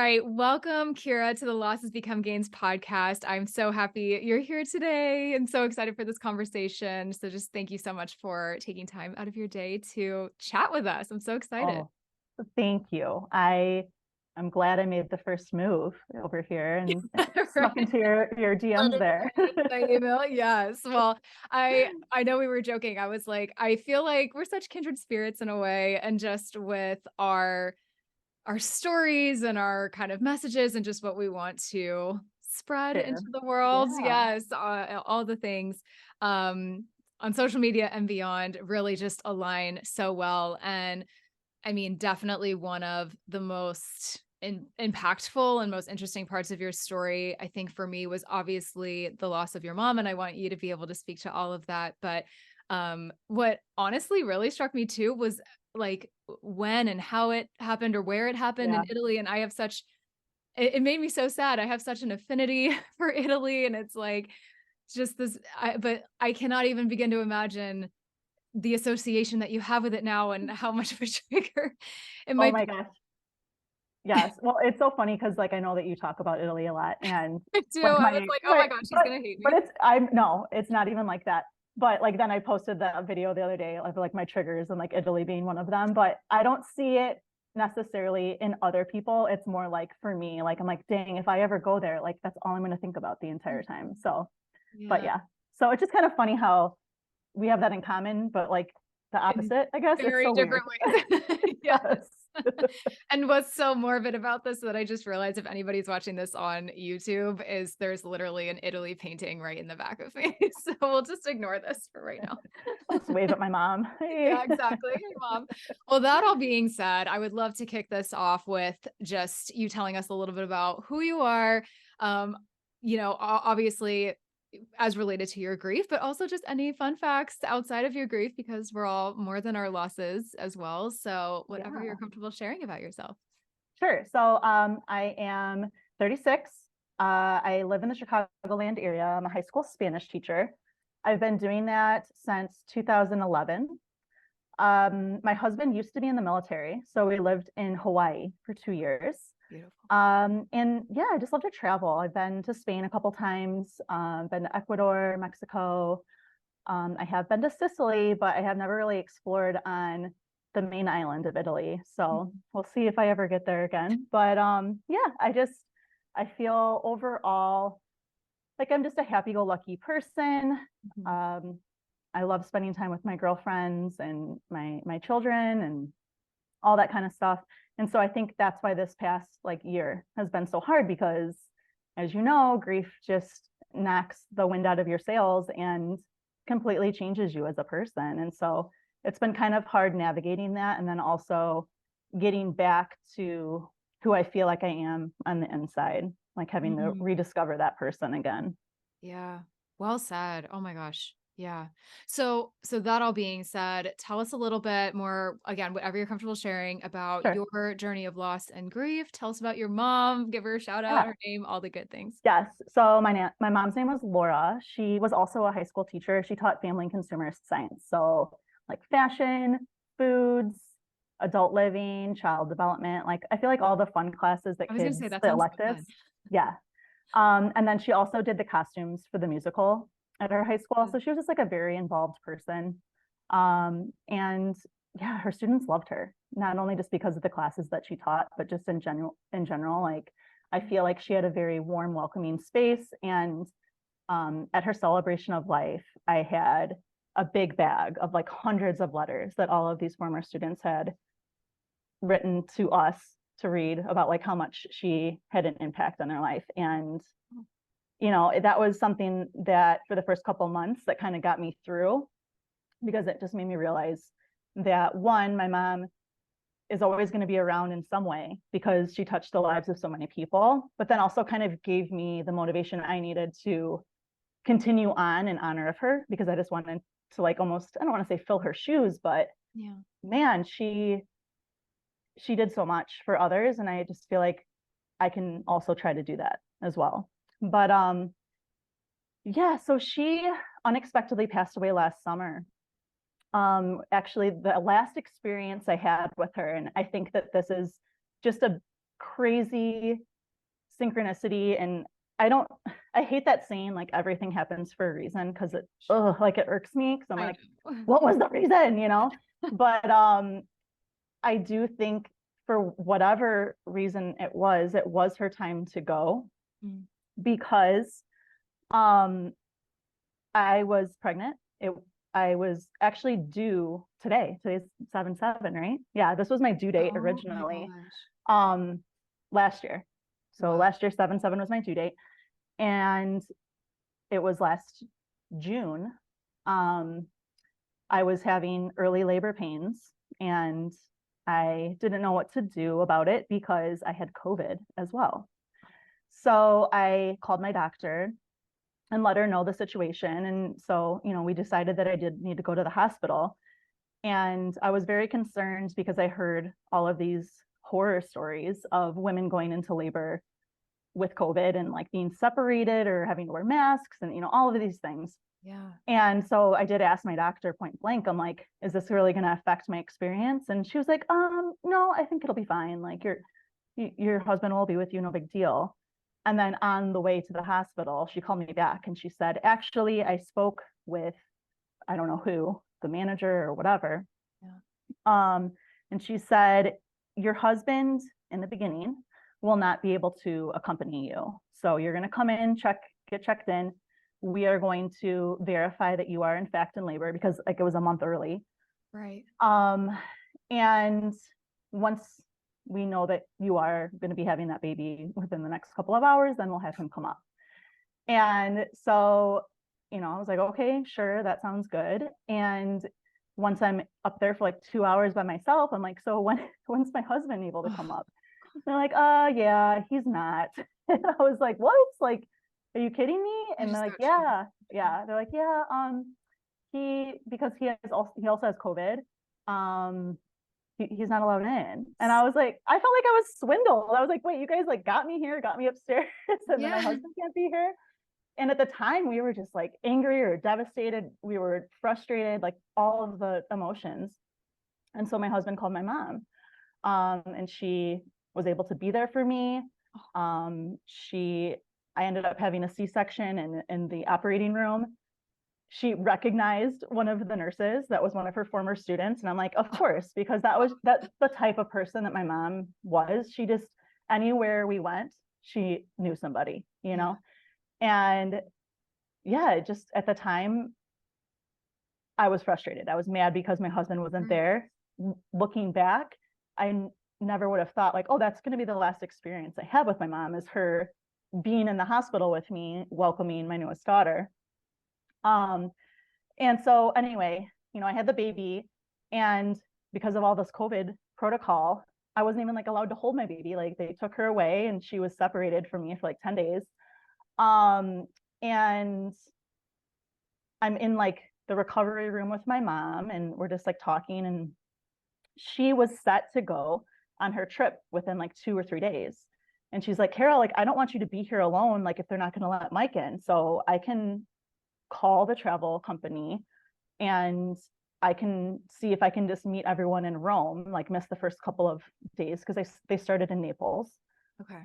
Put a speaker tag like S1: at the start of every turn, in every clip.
S1: right. Welcome, Kira, to the Losses Become Gains podcast. I'm so happy you're here today and so excited for this conversation. So just thank you so much for taking time out of your day to chat with us. I'm so excited.
S2: Oh, thank you. I'm glad I made the first move over here and snuck
S1: Right.
S2: into your DMs there.
S1: By email. Yes. Well, I know we were joking. I was like, I feel like we're such kindred spirits in a way, and just with our stories and our kind of messages and just what we want to spread into
S2: Share.
S1: the world.
S2: Yeah.
S1: Yes, all the things on social media and beyond really just align so well. And I mean, definitely one of the most impactful and most interesting parts of your story, I think for me, was obviously the loss of your mom. And I want you to be able to speak to all of that. But what honestly really struck me too was like when and how it happened or where it happened in
S2: Yeah.
S1: Italy. And I have such, it made me so sad. I have such an affinity for Italy. And it's like, just this, but I cannot even begin to imagine the association that you have with it now and how much of a trigger it
S2: Oh
S1: might
S2: my
S1: be.
S2: gosh. Yes. Well, it's so funny because like I know that you talk about Italy a lot and
S1: Do.
S2: like
S1: I was
S2: my
S1: like, oh my
S2: but
S1: God, she's
S2: but
S1: gonna hate
S2: but
S1: me.
S2: I'm no, it's not even like that. But like then I posted that video the other day of like my triggers and like Italy being one of them. But I don't see it necessarily in other people. It's more like for me, like I'm like, dang, if I ever go there, like that's all I'm gonna think about the entire time. So, but
S1: Yeah.
S2: yeah. So it's just kind of funny how we have that in common, but like the
S1: In
S2: opposite, I guess. It's
S1: very
S2: so weird.
S1: different ways. Yes.
S2: Yes.
S1: And what's so morbid about this that I just realized if anybody's watching this on YouTube is there's literally an Italy painting right in the back of me. So we'll just ignore this for right now.
S2: I'll just wave at my mom.
S1: Yeah,
S2: Hey.
S1: exactly. Hey, mom. Well, that all being said, I would love to kick this off with just you telling us a little bit about who you are. Um, obviously as related to your grief, but also just any fun facts outside of your grief, because we're all more than our losses as well. So whatever you're
S2: Yeah.
S1: comfortable sharing about yourself.
S2: Sure. So I am 36. I live in the Chicagoland area. I'm a high school Spanish teacher. I've been doing that since 2011. My husband used to be in the military, so we lived in Hawaii for 2 years.
S1: Beautiful.
S2: And yeah, I just love to travel. I've been to Spain a couple times, been to Ecuador, Mexico. I have been to Sicily, but I have never really explored on the main island of Italy. So we'll see if I ever get there again. But yeah, I feel overall like I'm just a happy-go-lucky person.
S1: Mhm.
S2: Um, I love spending time with my girlfriends and my children and all that kind of stuff. And so I think that's why this past like year has been so hard because as you know, grief just knocks the wind out of your sails and completely changes you as a person. And so it's been kind of hard navigating that and then also getting back to who I feel like I am on the inside, like having to
S1: Mhm.
S2: rediscover that person again.
S1: Yeah. Well said. Oh my gosh. Yeah. So that all being said, tell us a little bit more, again, whatever you're comfortable sharing about
S2: Sure.
S1: your journey of loss and grief. Tell us about your mom, give her a shout out,
S2: Yeah.
S1: her name, all the good things.
S2: Yes. So my mom's name was Laura. She was also a high school teacher. She taught family and consumer science. So like fashion, foods, adult living, child development. Like I feel like all the fun classes
S1: I
S2: that
S1: was going to say
S2: kids,
S1: that
S2: the
S1: sounds so
S2: electives.
S1: fun.
S2: Yeah. And then she also did the costumes for the musical at her high school. So she was just like a very involved person. And yeah, her students loved her, not only just because of the classes that she taught, but just in general, like I feel like she had a very warm, welcoming space. And at her celebration of life, I had a big bag of like hundreds of letters that all of these former students had written to us to read about like how much she had an impact on their life. And that was something that for the first couple months that kind of got me through because it just made me realize that one, my mom is always going to be around in some way because she touched the lives of so many people, but then also kind of gave me the motivation I needed to continue on in honor of her because I just wanted to like almost, I don't want to say fill her shoes, but
S1: Yeah.
S2: man, she did so much for others. And I just feel like I can also try to do that as well. But yeah, so she unexpectedly passed away last summer. Actually, the last experience I had with her, and I think that this is just a crazy synchronicity. And I hate that saying, like, everything happens for a reason, because it irks me, because I'm like, what was the reason, But I do think, for whatever reason it was her time to go, because I was pregnant. I was actually due today. Today's 7/7, right? Yeah, this was my due date originally. Last year. So last year, 7/7 was my due date. And it was last June. I was having early labor pains, and I didn't know what to do about it because I had COVID as well. So I called my doctor and let her know the situation. And so, we decided that I did need to go to the hospital. And I was very concerned because I heard all of these horror stories of women going into labor with COVID and like being separated or having to wear masks and, all of these things.
S1: Yeah.
S2: And so I did ask my doctor point blank, I'm like, is this really going to affect my experience? And she was like, no, I think it'll be fine. Like, your husband will be with you, no big deal. And then on the way to the hospital, she called me back and she said, actually, I spoke with, I don't know who, the manager or whatever. Yeah. And she said, your husband in the beginning will not be able to accompany you. So you're going to come in, get checked in. We are going to verify that you are in fact in labor, because like it was a month early.
S1: Right.
S2: And once we know that you are going to be having that baby within the next couple of hours, then we'll have him come up. And so, I was like, okay, sure, that sounds good. And once I'm up there for like 2 hours by myself, I'm like, so when's my husband able to come up? And they're like, yeah, he's not. And I was like, what? Like, are you kidding me? And they're like, yeah. They're like, yeah, because he also has COVID. He's not allowed in. And I was like, I felt like I was swindled. I was like, wait, you guys like got me here, got me upstairs, and then my husband can't be here. And at the time we were just like angry or devastated. We were frustrated, like all of the emotions. And so my husband called my mom, and she was able to be there for me. I ended up having a C-section in the operating room. She recognized one of the nurses that was one of her former students. And I'm like, of course, because that's the type of person that my mom was. She just, anywhere we went, she knew somebody, And yeah, just at the time, I was frustrated. I was mad because my husband wasn't there. Looking back, I never would have thought like, oh, that's going to be the last experience I have with my mom, is her being in the hospital with me, welcoming my newest daughter. And so anyway, I had the baby, and because of all this COVID protocol, I wasn't even like allowed to hold my baby. Like, they took her away and she was separated from me for like 10 days. And I'm in like the recovery room with my mom, and we're just like talking, and she was set to go on her trip within like 2 or 3 days. And she's like, Carol, like, I don't want you to be here alone, like if they're not going to let Mike in. So I can call the travel company and I can see if I can just meet everyone in Rome, like miss the first couple of days, because they started in Naples.
S1: Okay.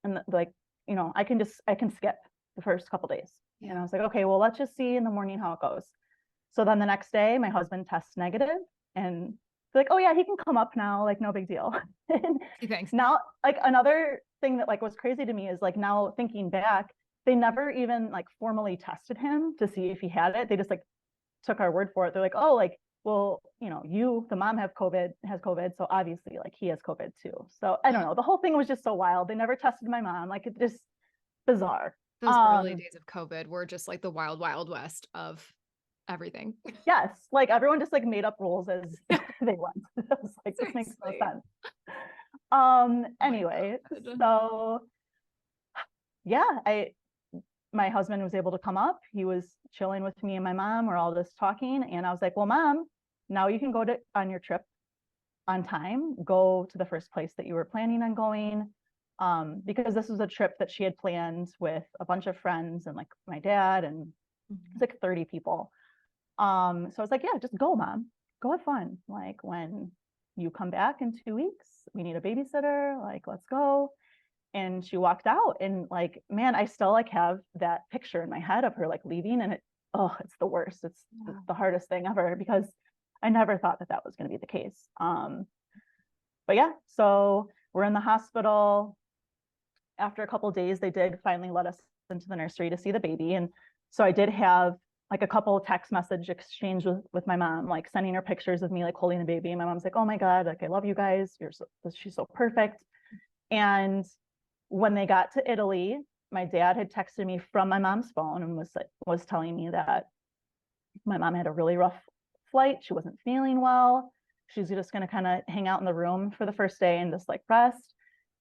S2: And like, I can skip the first couple days. Yeah. And I was like, okay, well, let's just see in the morning how it goes. So then the next day, my husband tests negative, and they're like, oh yeah, he can come up now, like no big deal.
S1: Thanks.
S2: Now, like, another thing that like was crazy to me is like, now thinking back, they never even like formally tested him to see if he had it. They just like took our word for it. They're like, oh, like, well, the mom has COVID, so obviously like he has COVID too. So I don't know. The whole thing was just so wild. They never tested my mom. Like, it's just bizarre.
S1: Those early days of COVID were just like the wild, wild west of everything.
S2: Yes. Like, everyone just like made up rules as they went. It was like, this makes no sense. Anyway, so yeah, my husband was able to come up. He was chilling with me and my mom. We're all just talking. And I was like, well, Mom, now you can go on your trip on time. Go to the first place that you were planning on going. Because this was a trip that she had planned with a bunch of friends and like my dad, and it's like 30 people. So I was like, yeah, just go, Mom. Go have fun. Like, when you come back in 2 weeks. We need a babysitter. Like, let's go. And she walked out, and like, man, I still like have that picture in my head of her like leaving, and it's the worst. It's the hardest thing ever, because I never thought that was going to be the case. But yeah, so we're in the hospital. After a couple of days, they did finally let us into the nursery to see the baby. And so I did have like a couple of text message exchange with my mom, like sending her pictures of me like holding the baby. And my mom's like, oh my God, like I love you guys. She's so perfect. And when they got to Italy, my dad had texted me from my mom's phone and was telling me that my mom had a really rough flight. She wasn't feeling well. She's just going to kind of hang out in the room for the first day and just like rest.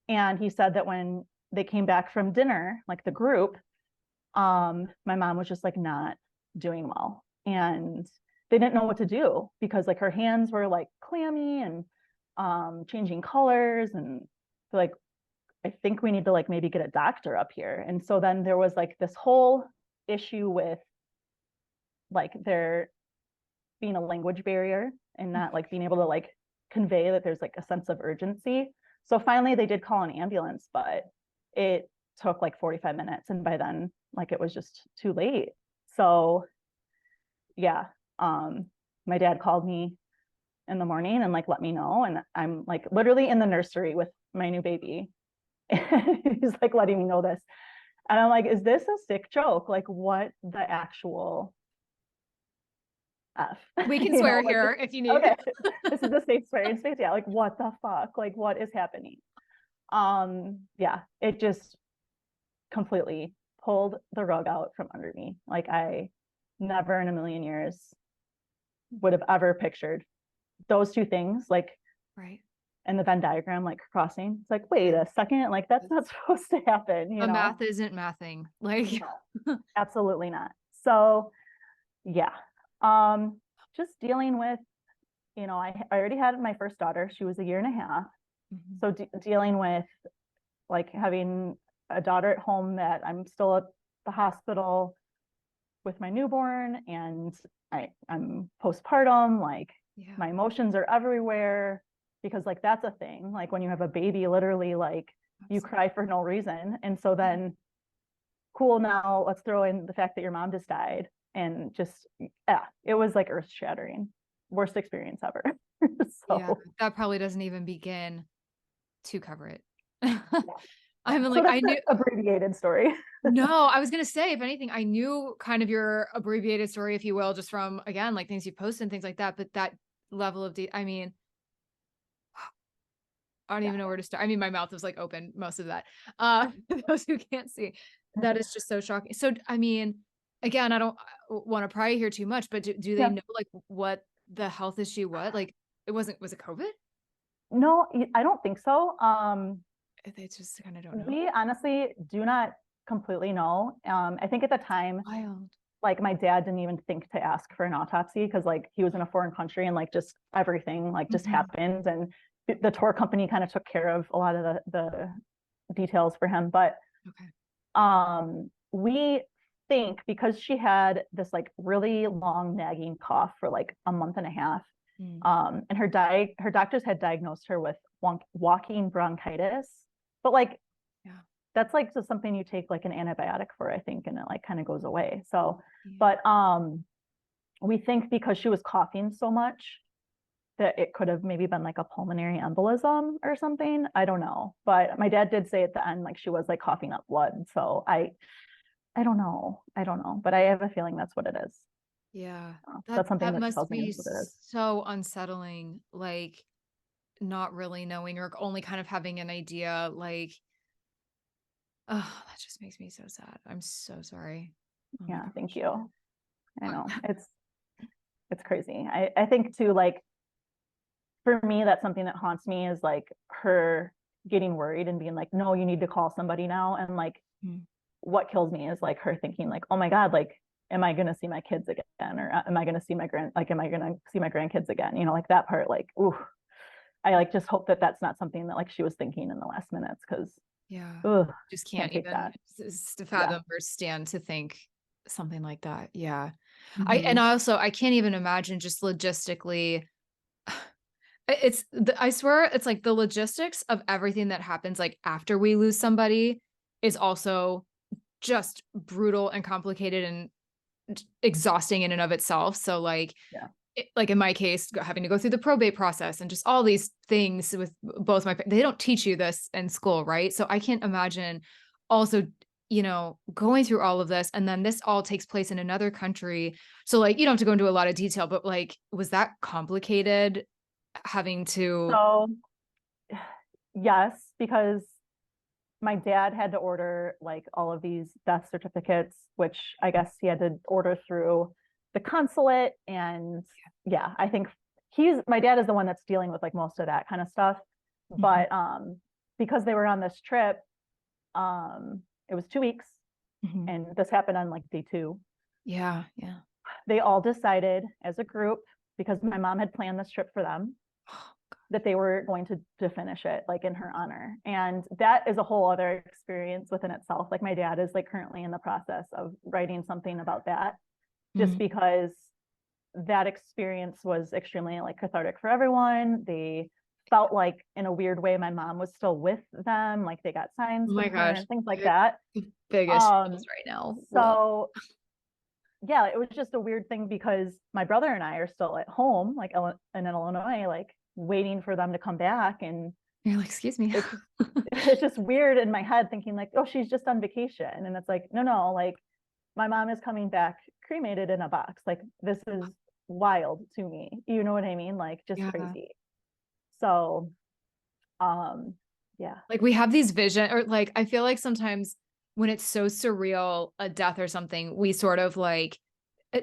S2: And he said that when they came back from dinner, like the group, my mom was just like not doing well. And they didn't know what to do, because like her hands were like clammy and changing colors. And like, I think we need to like maybe get a doctor up here. And so then there was like this whole issue with like there being a language barrier and not like being able to like convey that there's like a sense of urgency. So finally they did call an ambulance, but it took like 45 minutes. And by then, like it was just too late. So yeah, my dad called me in the morning and like let me know. And I'm like literally in the nursery with my new baby. He's like letting me know this. And I'm like, is this a sick joke? Like, what the actual F?
S1: We can swear here if you need.
S2: Okay, this is a safe swearing space. Yeah, like what the fuck? Like, what is happening? Yeah, it just completely pulled the rug out from under me. Like, I never in a million years would have ever pictured those two things, like,
S1: right.
S2: And the Venn diagram, like crossing. It's like, wait a second, like that's not supposed to happen. You know,
S1: math isn't mathing. Like,
S2: no, absolutely not. So, yeah, just dealing with, I already had my first daughter. She was 1.5 years. So dealing with like having a daughter at home that I'm still at the hospital with my newborn, and I'm postpartum. Like my emotions are everywhere. Because like that's a thing, like when you have a baby, literally like you cry for no reason. And so then cool, now let's throw in the fact that your mom just died, and just it was like earth shattering, worst experience ever. So
S1: yeah, that probably doesn't even begin to cover it.
S2: I'm like, I knew abbreviated story.
S1: No, I was gonna say, if anything, I knew kind of your abbreviated story, if you will, just from again like things you post and things like that. But that level of I mean, I don't even know where to start. I mean, my mouth was like open most of that. Those who can't see, that is just so shocking. So, I mean, again, I don't want to pry here too much, but do they know like what the health issue was? Like was it COVID?
S2: No, I don't think so.
S1: They just kind of don't know.
S2: We honestly do not completely know. I think at the time, like my dad didn't even think to ask for an autopsy, because like he was in a foreign country and like just everything like just happened, and the tour company kind of took care of a lot of the details for him. But we think because she had this like really long nagging cough for like 1.5 months, and her doctors had diagnosed her with walking bronchitis, but like that's like just something you take like an antibiotic for, I think, and it like kind of goes away. So but we think because she was coughing so much that it could have maybe been like a pulmonary embolism or something. I don't know. But my dad did say at the end, like she was like coughing up blood. So I don't know. But I have a feeling that's what it is.
S1: Yeah.
S2: That's something that
S1: must
S2: tells me
S1: be
S2: that's what it is.
S1: So unsettling, like not really knowing or only kind of having an idea, like, oh, that just makes me so sad. I'm so sorry. Oh
S2: yeah, thank you. I know. It's crazy. I think too, like, for me, that's something that haunts me, is like her getting worried and being like, no, you need to call somebody now. And like, what kills me is like her thinking like, oh my God, like, am I going to see my kids again? Or am I going to see my grandkids again? Like that part, like, ooh, I like just hope that that's not something that like she was thinking in the last minutes. Cause
S1: just can't even fathom or stand to think something like that. Yeah. I can't even imagine just logistically I swear it's like the logistics of everything that happens like after we lose somebody is also just brutal and complicated and exhausting in and of itself. So like
S2: Yeah.
S1: like in my case, having to go through the probate process and just all these things with both they don't teach you this in school, right? So I can't imagine also, going through all of this and then this all takes place in another country. So like you don't have to go into a lot of detail, but like was that complicated having to
S2: So yes, because my dad had to order like all of these death certificates, which I guess he had to order through the consulate. And yeah, I think my dad is the one that's dealing with like most of that kind of stuff.
S1: Mhm.
S2: But because they were on this trip, it was 2 weeks
S1: Mhm.
S2: and this happened on like day 2.
S1: Yeah, yeah.
S2: They all decided as a group, because my mom had planned this trip for them, that they were going to finish it like in her honor. And that is a whole other experience within itself. Like my dad is like currently in the process of writing something about that, just
S1: Mm.
S2: because that experience was extremely like cathartic for everyone. They felt like in a weird way my mom was still with them, like they got signs
S1: Oh
S2: from
S1: my
S2: her
S1: gosh.
S2: and things like
S1: I
S2: that.
S1: the biggest chills
S2: um
S1: right now. Whoa.
S2: so yeah, it was just a weird thing because my brother and I are still at home, like in Illinois, like waiting for them to come back. And
S1: You're like, excuse me.
S2: it's it's just weird in my head thinking like, oh, she's just on vacation. And it's like, no, like my mom is coming back cremated in a box. Like this is wild to me. You know what I mean? Like just
S1: Yeah.
S2: crazy. So, um, yeah,
S1: Like we have these vision or like I feel like sometimes when it's so surreal, a death or something, we sort of like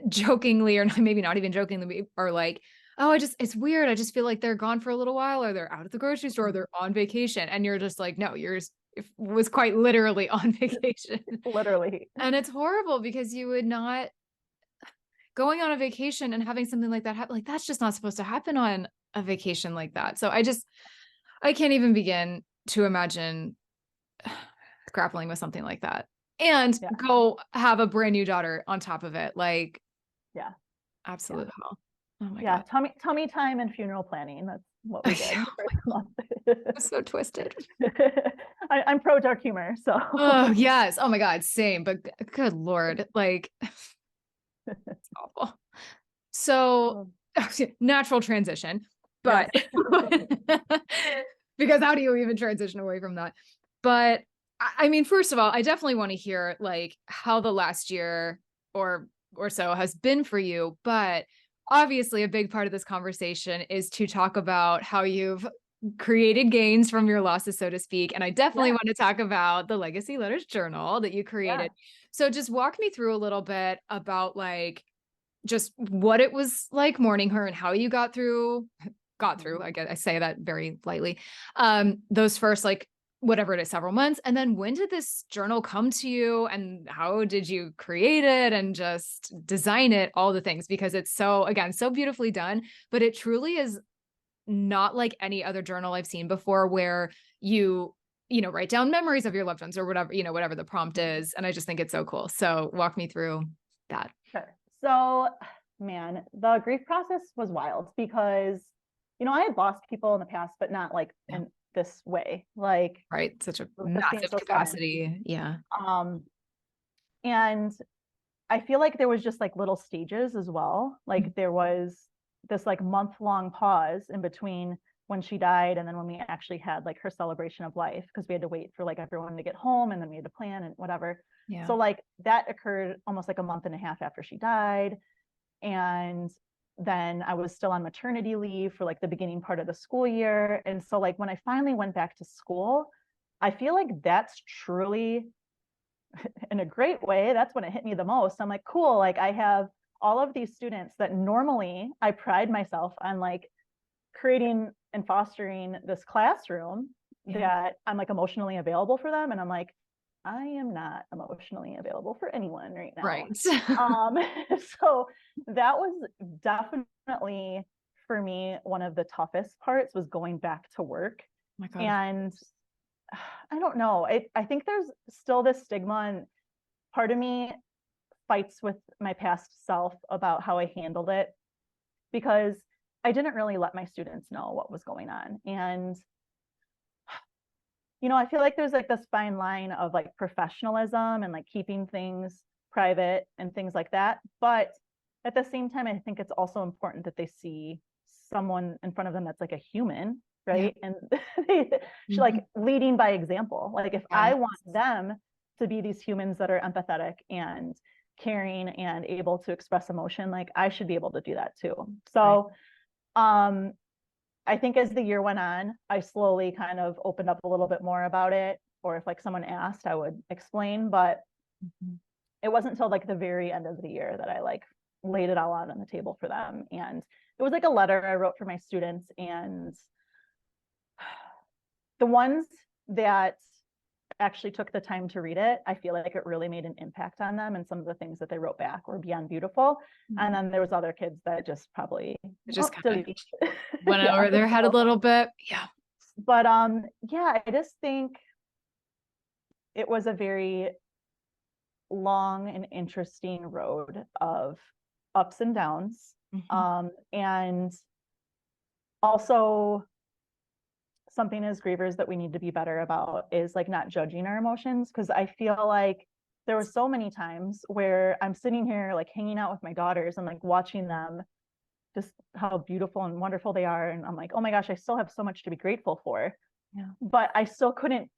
S1: jokingly or maybe not even jokingly we are like, oh, it's weird. I just feel like they're gone for a little while or they're out at the grocery store, or they're on vacation. And you're just like, no, yours was quite literally on vacation.
S2: literally.
S1: And it's horrible because you would not going on a vacation and having something like that happen. Like that's just not supposed to happen on a vacation like that. So I can't even begin to imagine grappling with something like that and
S2: Yeah,
S1: go have a brand new daughter on top of it. Like
S2: yeah, yeah,
S1: absolute hell. Oh my
S2: yeah.
S1: God.
S2: Tummy time and funeral planning. That's what we did
S1: Oh
S2: for
S1: my
S2: the month.
S1: God, so twisted.
S2: I'm pro dark humor, so
S1: Oh yes. Oh my God. Same, but good Lord. Like it's awful. So natural transition,
S2: yes.
S1: but because how do you even transition away from that? But I mean, first of all, I definitely want to hear like how the last year or so has been for you. But obviously, a big part of this conversation is to talk about how you've created gains from your losses, so to speak. And I definitely
S2: Yeah,
S1: want to talk about the Legacy Letters Journal that you
S2: yeah.
S1: created. So just walk me through a little bit about like just what it was like mourning her and how you got
S2: Mhm.
S1: through, I guess I say that very lightly, those first like whatever it is, several months. And then when did this journal come to you and how did you create it and just design it, all the things, because it's so, again, so beautifully done, but it truly is not like any other journal I've seen before where write down memories of your loved ones or whatever, whatever the prompt is. And I just think it's so cool. So walk me through that.
S2: Sure. So, man, the grief process was wild because, I had lost people in the past, but not like
S1: Yeah.
S2: in this way, like
S1: Right. Such a
S2: this being
S1: massive
S2: so sudden.
S1: capacity. Yeah.
S2: Um, and I feel like there was just like little stages as well.
S1: Mhm.
S2: Like there was this like month-long pause in between when she died and then when we actually had like her celebration of life, because we had to wait for like everyone to get home and then we had to plan and whatever.
S1: Yeah.
S2: So like that occurred almost like a month and a half after she died. And then I was still on maternity leave for like the beginning part of the school year. And so like when I finally went back to school, I feel like that's truly in a great way, that's when it hit me the most. I'm like, cool, like I have all of these students that normally I pride myself on like creating and fostering this classroom
S1: Yeah.
S2: that I'm like emotionally available for them. And I'm like, I am not emotionally available for anyone right now.
S1: Right.
S2: Um, so that was definitely for me one of the toughest parts was going back to work.
S1: My God.
S2: And I don't know. I think there's still this stigma, and part of me fights with my past self about how I handled it because I didn't really let my students know what was going on. And, you know, I feel like there's like this fine line of like professionalism and like keeping things private and things like that. But at the same time, I think it's also important that they see someone in front of them that's like a human,
S1: Yeah.
S2: right? And they should like leading by example. Like if I
S1: Yes.
S2: want them to be these humans that are empathetic and caring and able to express emotion, like I should be able to do that too. So I think as the year went on, I slowly kind of opened up a little bit more about it. Or if like someone asked, I would explain. But it wasn't until like the very end of the year that I like laid it all out on the table for them. And it was like a letter I wrote for my students. And the ones that actually took the time to read it, I feel like it really made an impact on them. And some of the things that they wrote back were beyond beautiful. And then there was other kids that just probably
S1: Just kind of went
S2: yeah.
S1: over their head a little bit. Yeah.
S2: But yeah, I just think it was a very long and interesting road of ups and downs. And also something as grievers that we need to be better about is like not judging our emotions. Cause I feel like there were so many times where I'm sitting here like hanging out with my daughters and like watching them just how beautiful and wonderful they are. And I'm like, oh my gosh, I still have so much to be grateful for.
S1: Yeah.
S2: But I still couldn't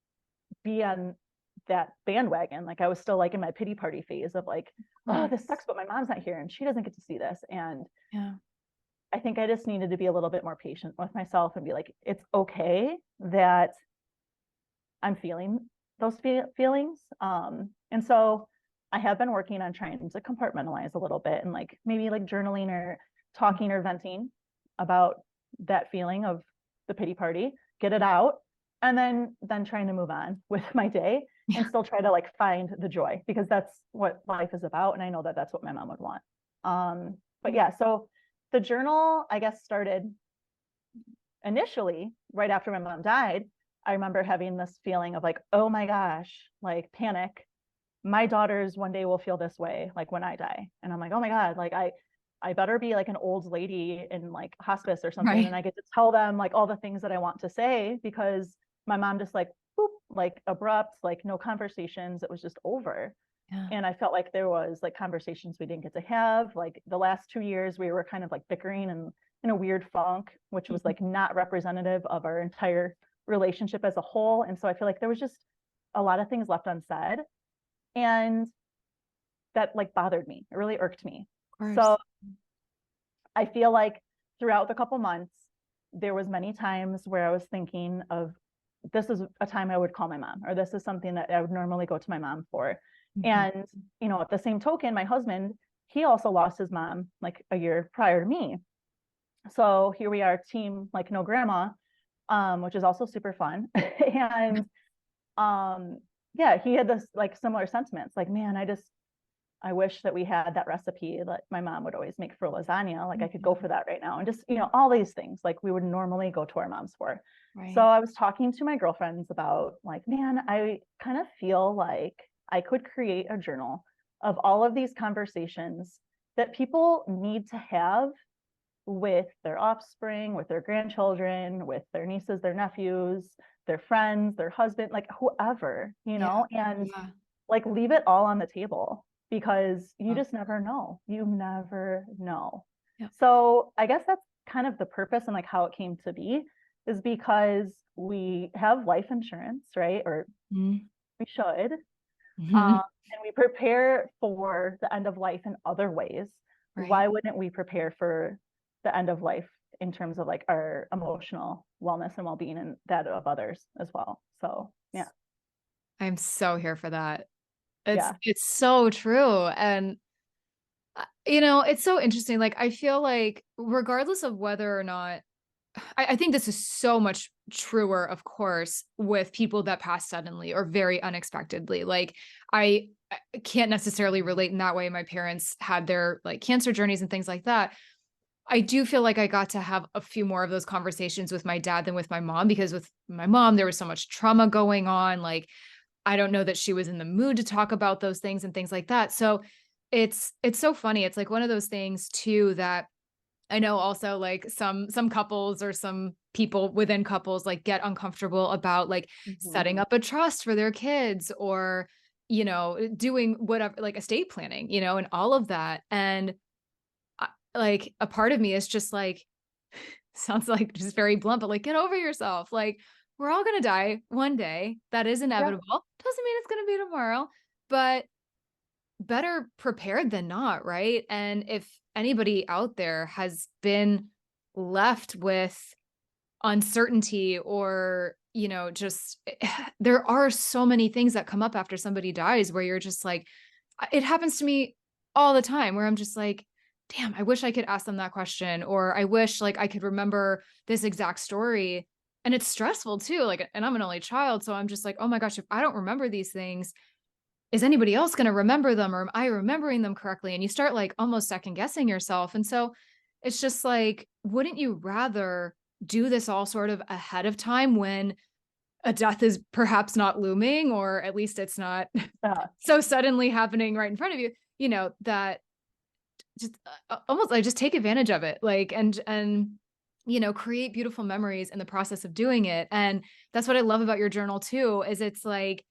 S2: be on that bandwagon. Like I was still like in my pity party phase of like, oh, this sucks, but my mom's not here and she doesn't get to see this. And
S1: Yeah.
S2: I think I just needed to be a little bit more patient with myself and be like, it's okay that I'm feeling those feelings. And so I have been working on trying to compartmentalize a little bit and like maybe like journaling or talking or venting about that feeling of the pity party, get it out, and then trying to move on with my day and still try to like find the joy because that's what life is about. And I know that that's what my mom would want. But yeah, so the journal, I guess, started initially right after my mom died. I remember having this feeling of like, oh my gosh, like panic. My daughters one day will feel this way, like when I die. And I'm like, oh my God, like I better be like an old lady in like hospice or something.
S1: Right.
S2: And I get to tell them like all the things that I want to say because my mom just like, boop, like abrupt, like no conversations. It was just over.
S1: Yeah.
S2: And I felt like there was like conversations we didn't get to have. Like the last 2 years, we were kind of like bickering and in a weird funk, which was like not representative of our entire relationship as a whole. And so I feel like there was just a lot of things left unsaid. And that like bothered me. It really irked me. So I feel like throughout the couple months, there was many times where I was thinking of this is a time I would call my mom, or this is something that I would normally go to my mom for. And, you know, at the same token, my husband, he also lost his mom like a year prior to me. So here we are, team like no grandma, which is also super fun. And yeah, he had this like similar sentiments, like, man, I wish that we had that recipe that my mom would always make for lasagna. Like I could go for that right now. And just, you know, all these things like we would normally go to our moms for. Right. So I was talking to my girlfriends about like, man, I kind of feel like I could create a journal of all of these conversations that people need to have with their offspring, with their grandchildren, with their nieces, their nephews, their friends, their husband, like whoever, you know, and like leave it all on the table because you just never know. You never know. So I guess that's kind of the purpose and like how it came to be is because we have life insurance, right? Or we should. And we prepare for the end of life in other ways. Right. Why wouldn't we prepare for the end of life in terms of like our emotional wellness and well-being and that of others as well? So yeah.
S1: I'm so here for that. It's so true. And you know, it's so interesting. Like I feel like regardless of whether or not I think this is so much truer, of course, with people that pass suddenly or very unexpectedly. Like I can't necessarily relate in that way. My parents had their like cancer journeys and things like that. I do feel like I got to have a few more of those conversations with my dad than with my mom, because with my mom, there was so much trauma going on. Like, I don't know that she was in the mood to talk about those things and things like that. So it's so funny. It's like one of those things too, that I know also like some couples or some people within couples like get uncomfortable about like setting
S2: Mhm.
S1: up a trust for their kids or, doing whatever, like estate planning, and all of that. And like a part of me is just like, sounds like just very blunt, but like, get over yourself. Like, we're all going to die one day. That is
S2: Yeah.
S1: inevitable. Doesn't mean it's going to be tomorrow, but better prepared than not, right? And if anybody out there has been left with uncertainty or, just there are so many things that come up after somebody dies where you're just like, it happens to me all the time where I'm just like, damn, I wish I could ask them that question, or I wish like I could remember this exact story. And it's stressful too. Like, and I'm an only child. So I'm just like, oh my gosh, if I don't remember these things, is anybody else going to remember them, or am I remembering them correctly? And you start like almost second guessing yourself. And so it's just like, wouldn't you rather do this all sort of ahead of time when a death is perhaps not looming, or at least it's not
S2: Yeah.
S1: so suddenly happening right in front of you, that just almost like just take advantage of it, like, and create beautiful memories in the process of doing it. And that's what I love about your journal too, is it's like,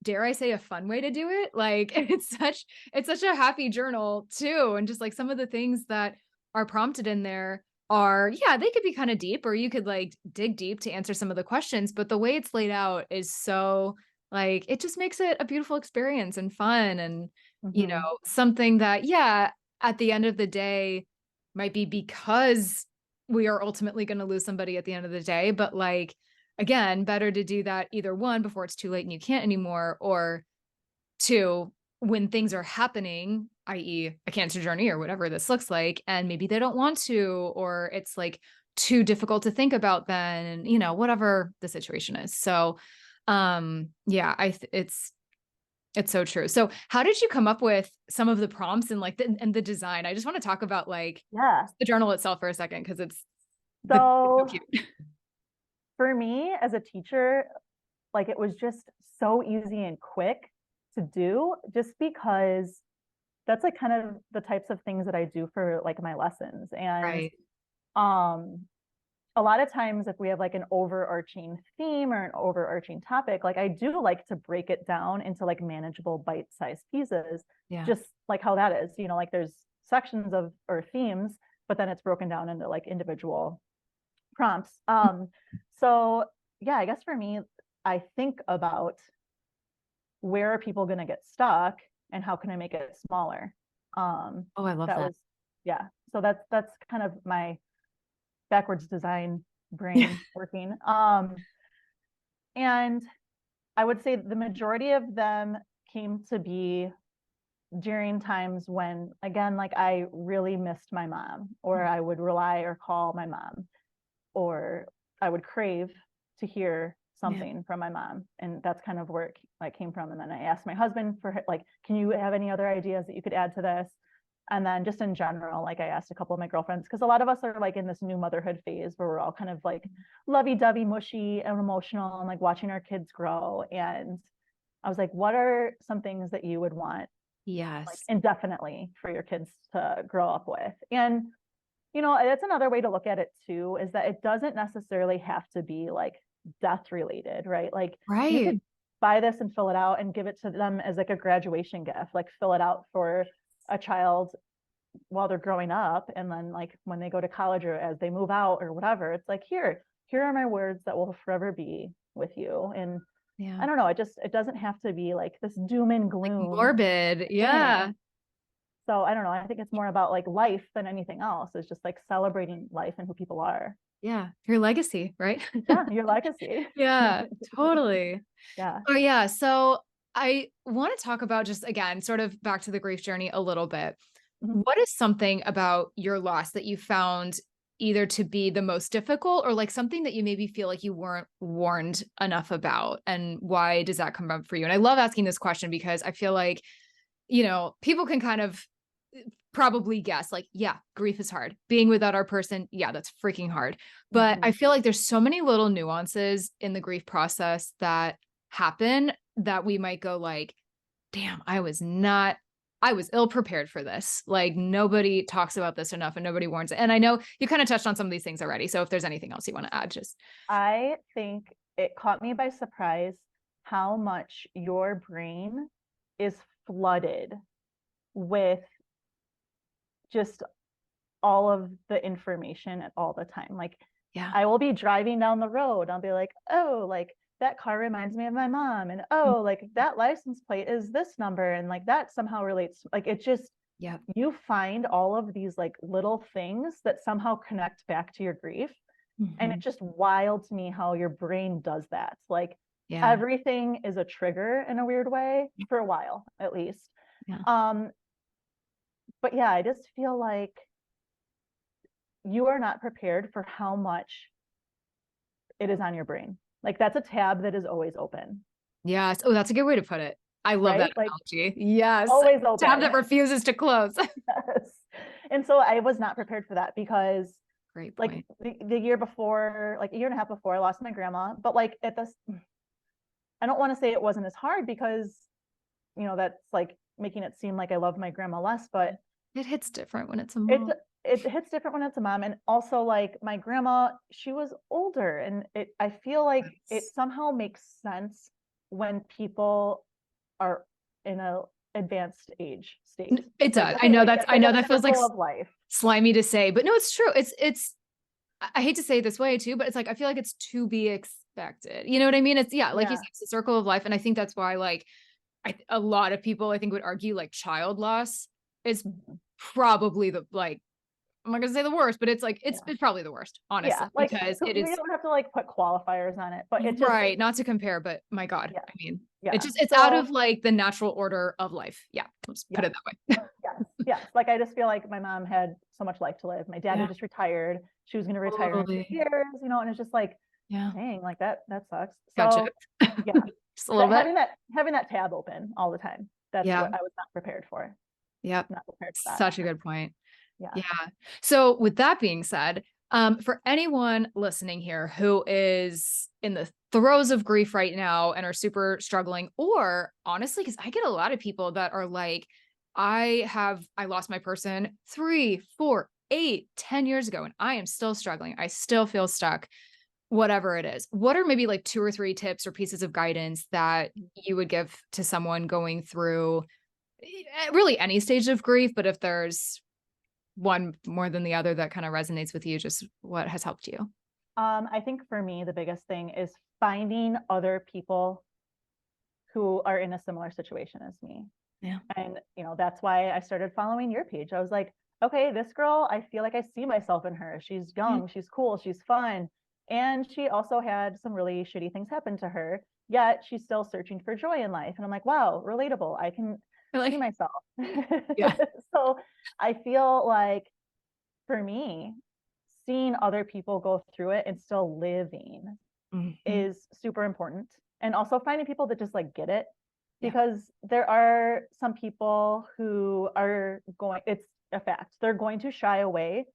S1: dare I say, a fun way to do it? Like, it's such a happy journal too, and just like some of the things that are prompted in there are, yeah, they could be kind of deep, or you could like dig deep to answer some of the questions, but the way it's laid out is so like it just makes it a beautiful experience and fun and
S2: Mhm.
S1: something that, yeah, at the end of the day might be because we are ultimately going to lose somebody at the end of the day, but like again, better to do that either one before it's too late and you can't anymore, or two, when things are happening, i.e., a cancer journey or whatever this looks like, and maybe they don't want to, or it's like too difficult to think about then, and whatever the situation is. So, yeah, it's so true. So, how did you come up with some of the prompts and like the design? I just want to talk about like
S2: Yeah.
S1: the journal itself for a second because it's so
S2: So
S1: cute.
S2: for me as a teacher, like it was just so easy and quick to do just because that's like kind of the types of things that I do for like my lessons. And
S1: Right.
S2: um a lot of times if we have like an overarching theme or an overarching topic, like I do like to break it down into like manageable bite-sized pieces,
S1: Yeah.
S2: just like how that is, like there's sections of or themes, but then it's broken down into like individual prompts. So yeah, I guess for me, I think about where are people going to get stuck and how can I make it smaller? Um,
S1: Oh, I love
S2: that
S1: that.
S2: was yeah. So that's kind of my backwards design brain working. And I would say the majority of them came to be during times when, again, like I really missed my mom, or I would rely or call my mom, or I would crave to hear
S1: Yeah.
S2: something from my mom. And that's kind of where it like came from. And then I asked my husband for like, can you have any other ideas that you could add to this? And then just in general, like I asked a couple of my girlfriends, because a lot of us are like in this new motherhood phase where we're all kind of like lovey-dovey, mushy and emotional and like watching our kids grow. And I was like, what are some things that you would want like
S1: Yes.
S2: indefinitely for your kids to grow up with? And that's another way to look at it too, is that it doesn't necessarily have to be like death related, right? Like you
S1: Right.
S2: could buy this and fill it out and give it to them as like a graduation gift, like fill it out for a child while they're growing up. And then like when they go to college or as they move out or whatever, it's like, here are my words that will forever be with you. And
S1: Yeah.
S2: I don't know, it doesn't have to be like this doom and
S1: Like
S2: gloom
S1: morbid.
S2: thing.
S1: Yeah.
S2: So I don't know. I think it's more about like life than anything else. It's just like celebrating life and who people are.
S1: Yeah. Your legacy, right?
S2: Yeah, your legacy.
S1: Yeah, totally.
S2: Yeah.
S1: Oh, yeah. So I want to talk about just again, sort of back to the grief journey a little bit.
S2: Mhm.
S1: What is something about your loss that you found either to be the most difficult or like something that you maybe feel like you weren't warned enough about? And why does that come up for you? And I love asking this question because I feel like, people can kind of probably guess like, yeah, grief is hard. Being without our person, yeah, that's freaking hard. But I
S2: Mhm.
S1: feel like there's so many little nuances in the grief process that happen that we might go like, damn, I was ill prepared for this. Like nobody talks about this enough and nobody warns it. And I know you kind of touched on some of these things already. So if there's anything else you want to add, just.
S2: I think it caught me by surprise how much your brain is flooded with just all of the information at all the time. Like,
S1: Yeah.
S2: I will be driving down the road. I'll be like, oh, like that car reminds me of my mom. And oh, like that license plate is this number. And like that somehow relates. Like it just,
S1: Yeah.
S2: you find all of these like little things that somehow connect back to your grief. And it's just wild to me how your brain does that. Like
S1: Yeah.
S2: everything is a trigger in a weird way for a while, at least.
S1: Yeah.
S2: But yeah, I just feel like you are not prepared for how much it is on your brain. Like that's a tab that is always open.
S1: Yes. Oh, that's a good way to put it. I love that
S2: Right? Like
S1: analogy. Yes.
S2: always
S1: Tab that
S2: open.
S1: refuses to close.
S2: Yes. And so I was not prepared for that because
S1: Great
S2: like
S1: point.
S2: the year before, like a year and a half before, I lost my grandma. But like at this, I don't want to say it wasn't as hard because, you know, that's like making it seem like I love my grandma less, but
S1: It hits different when it's a
S2: it's
S1: mom.
S2: it hits different when it's a mom. And also like my grandma, she was older, and I feel like it
S1: Yes.
S2: somehow makes sense when people are in a advanced age state.
S1: It
S2: It's like,
S1: does.
S2: okay, like it's
S1: I
S2: like
S1: know
S2: a
S1: that feels like
S2: circle of life.
S1: slimy to say, but no, it's true. It's I hate to say it this way too, but it's like I feel like it's to be expected. You know what I mean? It's yeah, like you
S2: Yeah.
S1: said, it's a circle of life. And I think that's why like a lot of people I think would argue like child loss is probably the like I'm not gonna say the worst, but it's like it's probably the worst, honestly,
S2: Yeah, like
S1: because it
S2: we
S1: is
S2: don't have to like put qualifiers on it, but it just
S1: right, not to compare, but my God,
S2: yeah,
S1: I mean,
S2: yeah.
S1: it's out of
S2: So
S1: like the natural order of life. Yeah, let's put
S2: yeah,
S1: it that way.
S2: yes, yes. Like I just feel like my mom had so much life to live. My dad
S1: Yeah,
S2: had just retired. She was going to retire in 2
S1: totally.
S2: years, you know, and it's just like,
S1: Yeah,
S2: dang, like that sucks.
S1: gotcha.
S2: So yeah,
S1: Just a little bit.
S2: having that tab open all the time. That's
S1: Yeah.
S2: what I was not prepared for.
S1: Yep.
S2: Not prepared for that.
S1: Such a good point.
S2: Yeah.
S1: Yeah. So with that being said, for anyone listening here who is in the throes of grief right now and are super struggling, or honestly, because I get a lot of people that are like, I lost my person 3, 4, 8, 10 years ago, and I am still struggling. I still feel stuck, whatever it is. What are maybe like 2 or 3 tips or pieces of guidance that you would give to someone going through really any stage of grief, but if there's one more than the other that kind of resonates with you, just what has helped you?
S2: I think for me, the biggest thing is finding other people who are in a similar situation as me.
S1: Yeah.
S2: And, you know, that's why I started following your page. I was like, okay, this girl, I feel like I see myself in her. She's young, she's cool, she's fun. And she also had some really shitty things happen to her, yet she's still searching for joy in life. And I'm like, wow, relatable. I can see
S1: Like,
S2: myself.
S1: yeah.
S2: So I feel like for me, seeing other people go through it and still living
S1: Mhm.
S2: is super important. And also finding people that just like get it,
S1: Yeah.
S2: because there are some people who are going, it's a fact, they're going to shy away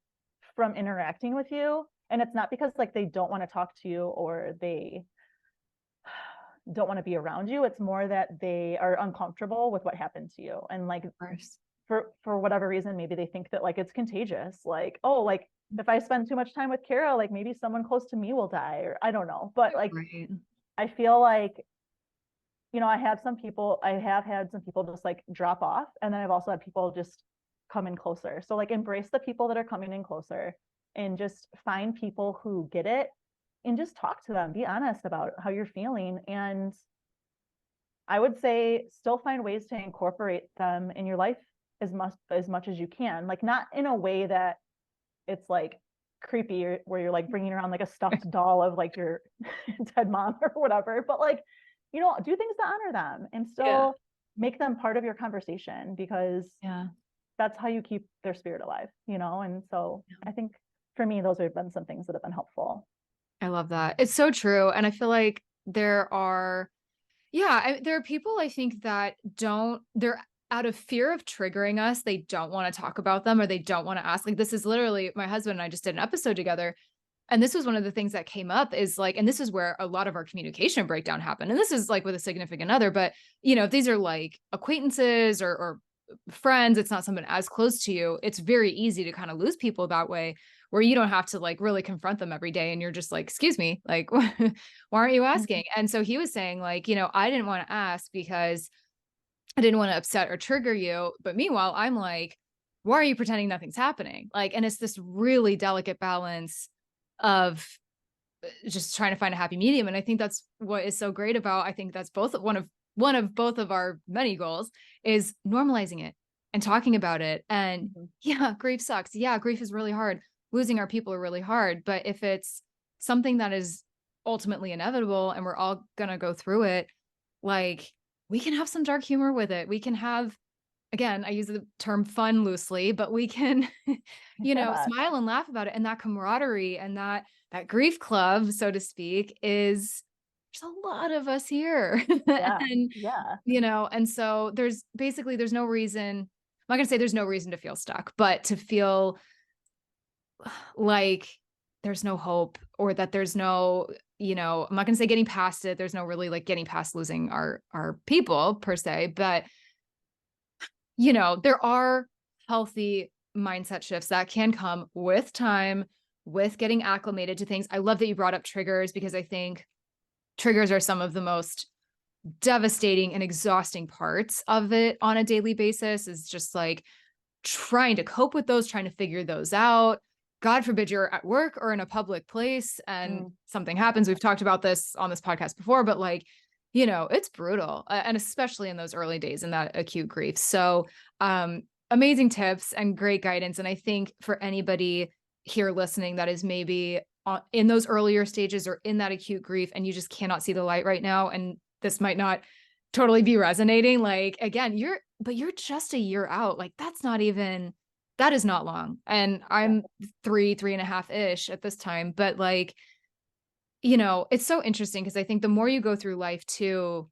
S2: from interacting with you. And it's not because like they don't want to talk to you or they don't want to be around you. It's more that they are uncomfortable with what happened to you. And like
S1: Of course.
S2: for whatever reason, maybe they think that like it's contagious. Like, oh, like if I spend too much time with Kara, like maybe someone close to me will die, or I don't know. But like
S1: Right.
S2: I feel like, you know, I have had some people just like drop off. And then I've also had people just come in closer. So like embrace the people that are coming in closer and just find people who get it and just talk to them. Be honest about how you're feeling. And I would say still find ways to incorporate them in your life as much as you can. Like not in a way that it's like creepy or where you're like bringing around like a stuffed doll of like your dead mom or whatever, but like, you know, do things to honor them and
S1: Yeah.
S2: still make them part of your conversation, because
S1: Yeah.
S2: that's how you keep their spirit alive, you know? And so I think for me, those have been some things that have been helpful.
S1: I love that. It's so true. And I feel like there are, yeah, there are people I think that they're out of fear of triggering us. They don't want to talk about them or they don't want to ask. Like, this is literally my husband and I just did an episode together. And this was one of the things that came up is like, and this is where a lot of our communication breakdown happened. And this is like with a significant other, but you know, if these are like acquaintances or friends, it's not someone as close to you, it's very easy to kind of lose people that way, where you don't have to like really confront them every day. And you're just like, excuse me, like, why aren't you
S2: Mhm.
S1: asking? And so he was saying like, I didn't want to ask because I didn't want to upset or trigger you. But meanwhile, I'm like, why are you pretending nothing's happening? Like, and it's this really delicate balance of just trying to find a happy medium. And I think that's what is so great about, I think that's both one of both of our many goals is normalizing it and talking about it. And
S2: Mhm.
S1: yeah, grief sucks. Yeah, grief is really hard. Losing our people are really hard. But if it's something that is ultimately inevitable and we're all gonna go through it, like we can have some dark humor with it. We can have, again, I use the term fun loosely, but we can,
S2: Yeah.
S1: smile and laugh about it. And that camaraderie and that grief club, so to speak, is there's a lot of us here.
S2: Yeah.
S1: And,
S2: Yeah.
S1: and so there's no reason, I'm not gonna say there's no reason to feel stuck, but to feel like there's no hope or that there's no, I'm not gonna say getting past it. There's no really like getting past losing our people per se, but there are healthy mindset shifts that can come with time, with getting acclimated to things. I love that you brought up triggers because I think triggers are some of the most devastating and exhausting parts of it on a daily basis, is just like trying to cope with those, trying to figure those out. God forbid you're at work or in a public place and
S2: Mm.
S1: something happens. We've talked about this on this podcast before, but like, it's brutal. And especially in those early days in that acute grief. So, amazing tips and great guidance. And I think for anybody here listening that is maybe in those earlier stages or in that acute grief and you just cannot see the light right now, and this might not totally be resonating, like, again, you're just a year out. Like, that is not long. And
S2: Yeah.
S1: I'm 3.5 ish at this time. But like, it's so interesting because I think the more you go through life too,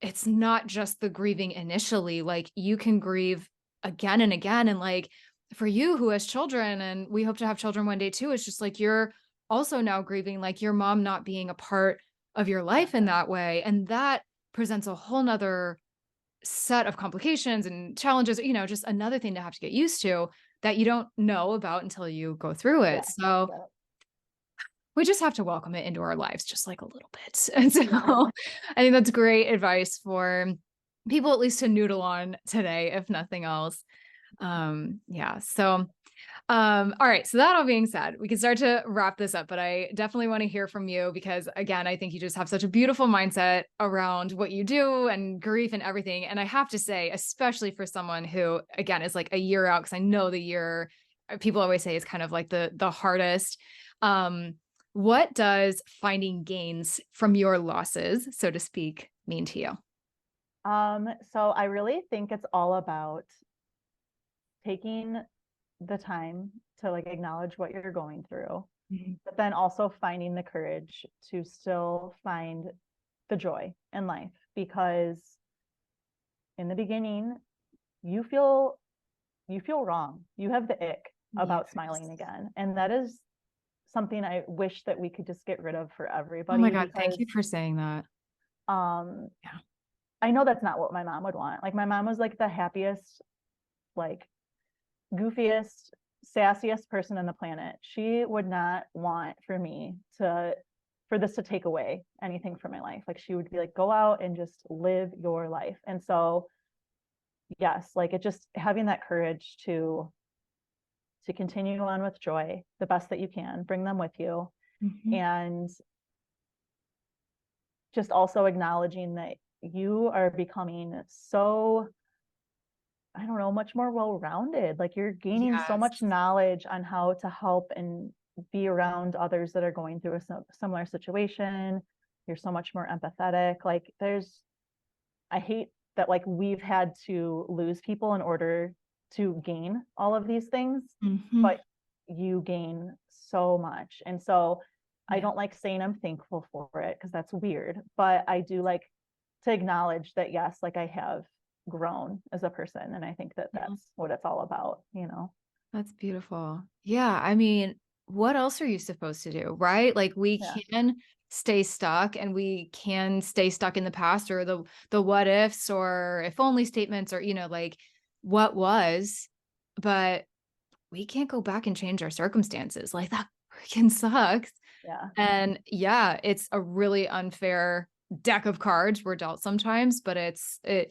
S1: it's not just the grieving initially. Like, you can grieve again and again. And like, for you who has children, and we hope to have children one day too, it's just like you're also now grieving like your mom not being a part of your
S2: Yeah.
S1: life in that way. And that presents a whole nother set of complications and challenges, just another thing to have to get used to that you don't know about until you go through
S2: Yeah.
S1: it. So
S2: Yeah.
S1: we just have to welcome it into our lives just like a little bit. And so
S2: Yeah.
S1: I think that's great advice for people at least to noodle on today, if nothing else. Yeah. So all right. So that all being said, we can start to wrap this up, but I definitely want to hear from you because again, I think you just have such a beautiful mindset around what you do and grief and everything. And I have to say, especially for someone who, again, is like a year out, because I know the year people always say is kind of like the hardest. Um, what does finding gains from your losses, so to speak, mean to you?
S2: So I really think it's all about taking the time to like acknowledge what you're going through,
S1: Mhm.
S2: but then also finding the courage to still find the joy in life, because in the beginning you feel wrong. You have the ick about
S1: Yes.
S2: smiling again. And that is something I wish that we could just get rid of for
S1: Oh my
S2: everybody,
S1: God. Thank
S2: because
S1: you for saying that.
S2: um
S1: Yeah.
S2: I know that's not what my mom would want. Like my mom was like the happiest, like goofiest, sassiest person on the planet. She would not want for this to take away anything from my life. Like she would be like, go out and just live your life. And so yes, like it just having that courage to continue on with joy the best that you can, bring them with you,
S1: Mhm.
S2: and just also acknowledging that you are becoming so, I don't know, much more well-rounded. Like you're gaining so
S1: Yes.
S2: much knowledge on how to help and be around others that are going through a similar situation. You're so much more empathetic. Like I hate that like we've had to lose people in order to gain all of these things,
S1: Mhm.
S2: but you gain so much. And so I
S1: Yeah.
S2: don't like saying I'm thankful for it because that's weird, but I do like to acknowledge that yes, like I have grown as a person, and I think that
S1: Yeah.
S2: that's what it's all about, you know.
S1: That's beautiful. Yeah. I mean, what else are you supposed to do? Right? Like, we
S2: Yeah.
S1: can stay stuck, and we can stay stuck in the past, or the what ifs or if only statements, or, like what was, but we can't go back and change our circumstances. Like that freaking sucks.
S2: Yeah.
S1: And yeah, it's a really unfair deck of cards we're dealt sometimes, but it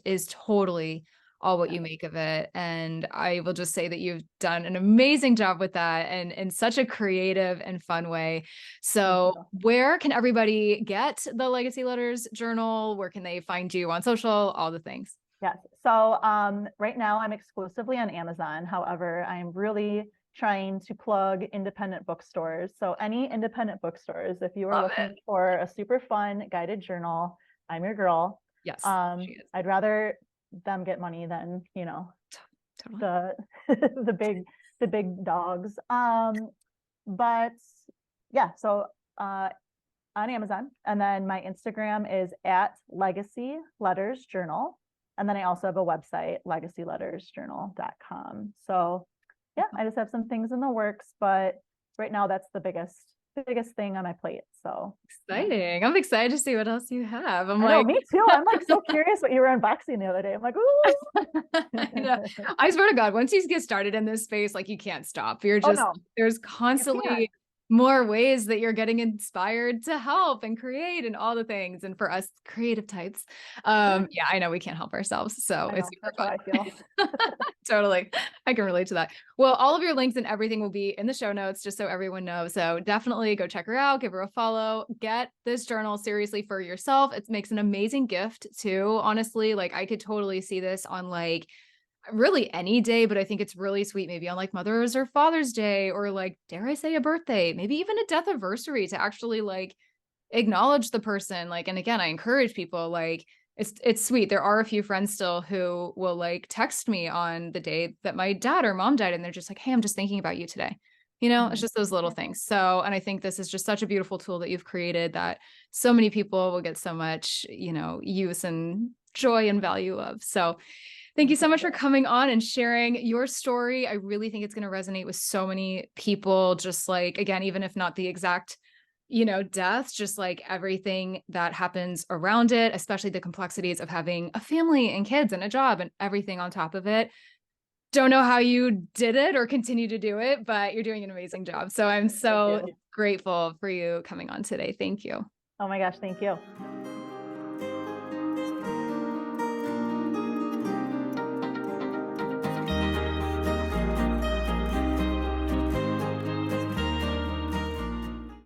S1: is totally all what
S2: Yeah.
S1: you make of it. And I will just say that you've done an amazing job with that, and in such a creative and fun way.
S2: Thank
S1: So
S2: you.
S1: where can everybody get the Legacy Letters journal? Where can they find you on social? All the things.
S2: Yes. So right now I'm exclusively on Amazon. However, I'm really trying to plug independent bookstores. So any independent bookstores, if you are
S1: Love
S2: looking
S1: it.
S2: for a super fun guided journal, I'm your girl.
S1: Yes, she is.
S2: I'd rather them get money than,
S1: Totally.
S2: the the big dogs. But yeah, so on Amazon. And then my Instagram is at Legacy Letters Journal. And then I also have a website, legacylettersjournal.com. So yeah, I just have some things in the works, but right now that's the biggest thing on my plate. So
S1: Exciting. Yeah. I'm excited to see what else you have.
S2: I know, me too. I'm like so curious what you were unboxing the other day. I'm like, ooh.
S1: I know. I swear to God, once you get started in this space, like you can't stop. You're just,
S2: no,
S1: there's
S2: you
S1: constantly
S2: can't.
S1: more ways that you're getting inspired to help and create and all the things. And for us creative types, yeah, I know we can't help ourselves. So
S2: I
S1: it's
S2: know,
S1: super
S2: that's
S1: fun.
S2: how I feel.
S1: Totally. I can relate to that. Well, all of your links and everything will be in the show notes, just so everyone knows. So definitely go check her out, give her a follow, get this journal seriously for yourself. It makes an amazing gift too. Honestly, like I could totally see this on like really any day, but I think it's really sweet maybe on like Mother's or Father's Day, or like, dare I say, a birthday, maybe even a death anniversary, to actually like acknowledge the person. Like, and again, I encourage people, like it's sweet. There are a few friends still who will like text me on the day that my dad or mom died, and they're just like, hey, I'm just thinking about you today. It's just those little things. So, and I think this is just such a beautiful tool that you've created that so many people will get so much, use and joy and value of. So thank you so much for coming on and sharing your story. I really think it's going to resonate with so many people, just like, again, even if not the exact, death, just like everything that happens around it, especially the complexities of having a family and kids and a job and everything on top of it. Don't know how you did it or continue to do it, but you're doing an amazing job. So I'm so grateful for you coming on today. Thank you.
S2: Oh my gosh, thank you.